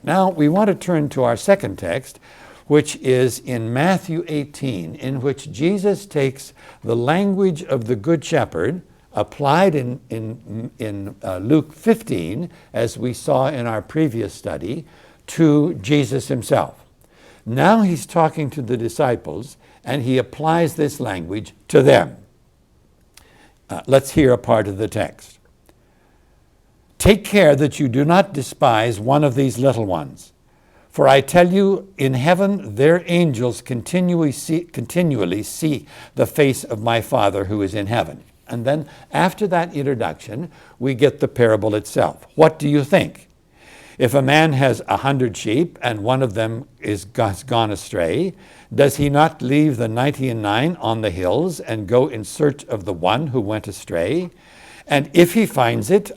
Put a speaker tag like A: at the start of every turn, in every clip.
A: Now we want to turn to our second text, which is in Matthew 18, in which Jesus takes the language of the Good Shepherd, applied in Luke 15, as we saw in our previous study, to Jesus himself. Now he's talking to the disciples, and he applies this language to them. Let's hear a part of the text. Take care that you do not despise one of these little ones. For I tell you, in heaven their angels continually see the face of my Father who is in heaven. And then after that introduction, we get the parable itself. What do you think? If a man has 100 sheep and one of them has gone astray, does he not leave the 99 on the hills and go in search of the one who went astray? And if he finds it,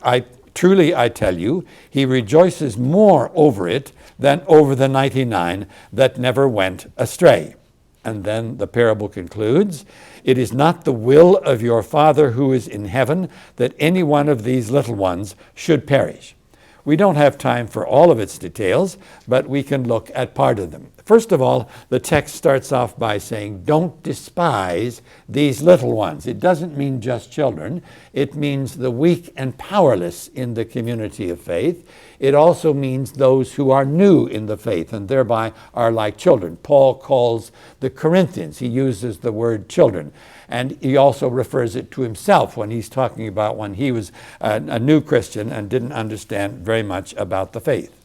A: truly I tell you, he rejoices more over it than over the 99 that never went astray. And then the parable concludes, it is not the will of your Father who is in heaven that any one of these little ones should perish. We don't have time for all of its details, but we can look at part of them. First of all, the text starts off by saying, don't despise these little ones. It doesn't mean just children. It means the weak and powerless in the community of faith. It also means those who are new in the faith and thereby are like children. Paul calls the Corinthians, he uses the word children. And he also refers it to himself when he's talking about when he was a new Christian and didn't understand very much about the faith.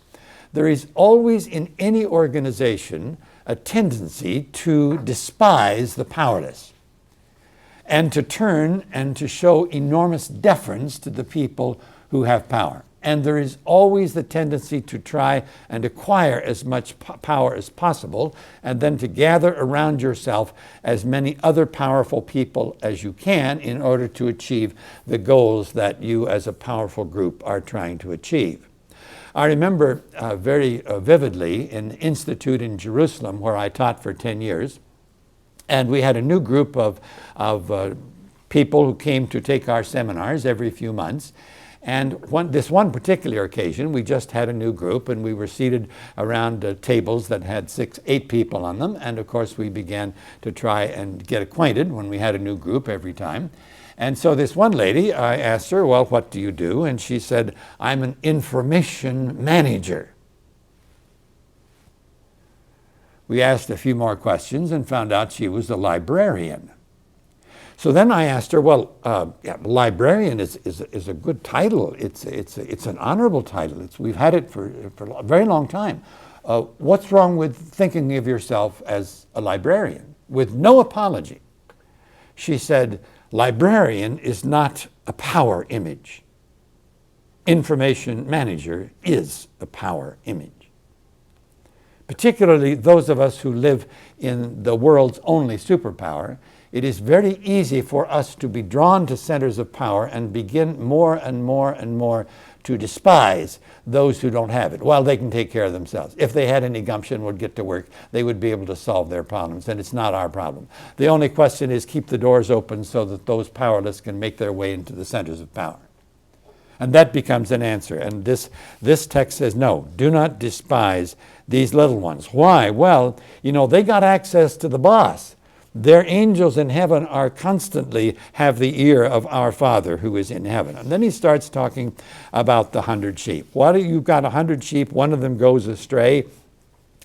A: There is always in any organization a tendency to despise the powerless and to turn and to show enormous deference to the people who have power. And there is always the tendency to try and acquire as much power as possible and then to gather around yourself as many other powerful people as you can in order to achieve the goals that you as a powerful group are trying to achieve. I remember very vividly an institute in Jerusalem where I taught for 10 years, and we had a new group of people who came to take our seminars every few months. And this one particular occasion, we just had a new group, and we were seated around tables that had 8 people on them. And of course, we began to try and get acquainted when we had a new group every time. And so this one lady, I asked her, well, what do you do? And she said, I'm an information manager. We asked a few more questions and found out she was a librarian. So then I asked her, well, librarian is a good title. It's an honorable title. We've had it for a very long time. What's wrong with thinking of yourself as a librarian? With no apology. She said, librarian is not a power image. Information manager is a power image. Particularly those of us who live in the world's only superpower, it is very easy for us to be drawn to centers of power and begin more and more and more to despise those who don't have it. Well, they can take care of themselves. If they had any gumption, would get to work, they would be able to solve their problems, and it's not our problem. The only question is keep the doors open so that those powerless can make their way into the centers of power. And that becomes an answer. And this text says, no, do not despise these little ones. Why? Well, they got access to the boss. Their angels in heaven are constantly have the ear of our Father who is in heaven. And then he starts talking about the 100 sheep. You've got 100 sheep, one of them goes astray.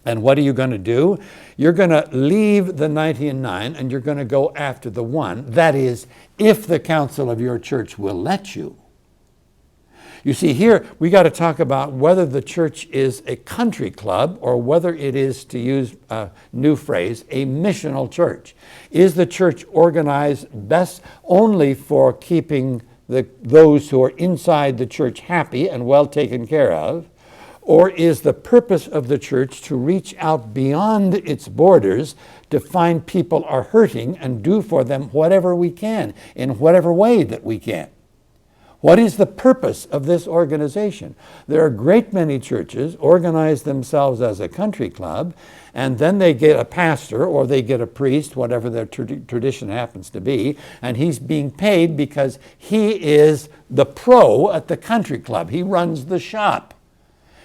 A: And what are you going to do? You're going to leave the 99 and you're going to go after the one. That is, if the council of your church will let you. You see, here we got to talk about whether the church is a country club or whether it is, to use a new phrase, a missional church. Is the church organized best only for keeping those who are inside the church happy and well taken care of? Or is the purpose of the church to reach out beyond its borders to find people are hurting and do for them whatever we can, in whatever way that we can? What is the purpose of this organization? There are a great many churches organize themselves as a country club, and then they get a pastor or they get a priest, whatever their tradition happens to be, and he's being paid because he is the pro at the country club. He runs the shop.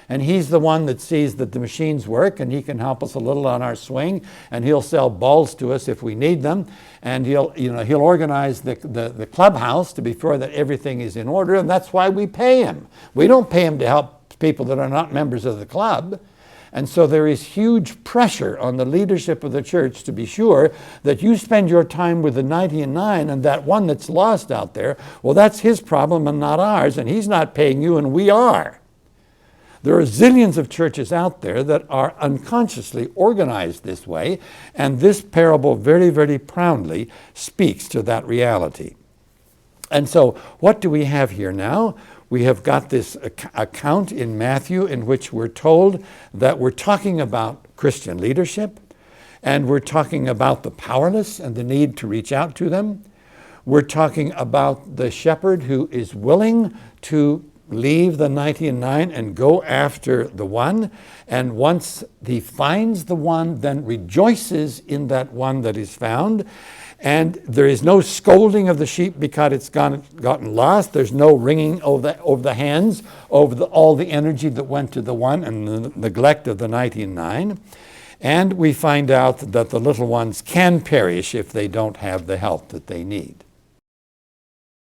A: and he's the one that sees that the machines work, and he can help us a little on our swing, and he'll sell balls to us if we need them, and he'll organize the clubhouse to be sure that everything is in order, and that's why we pay him. We don't pay him to help people that are not members of the club. And so there is huge pressure on the leadership of the church to be sure that you spend your time with the 99, and that one that's lost out there, well, that's his problem and not ours, and he's not paying you and we are. There are zillions of churches out there that are unconsciously organized this way, and this parable very, very proudly speaks to that reality. And so what do we have here now? We have got this account in Matthew in which we're told that we're talking about Christian leadership, and we're talking about the powerless and the need to reach out to them. We're talking about the shepherd who is willing to leave the 99 and go after the one, and once he finds the one, then rejoices in that one that is found. And there is no scolding of the sheep because it's gotten lost. There's no wringing over the hands over all the energy that went to the one and the neglect of the 99. And we find out that the little ones can perish if they don't have the help that they need.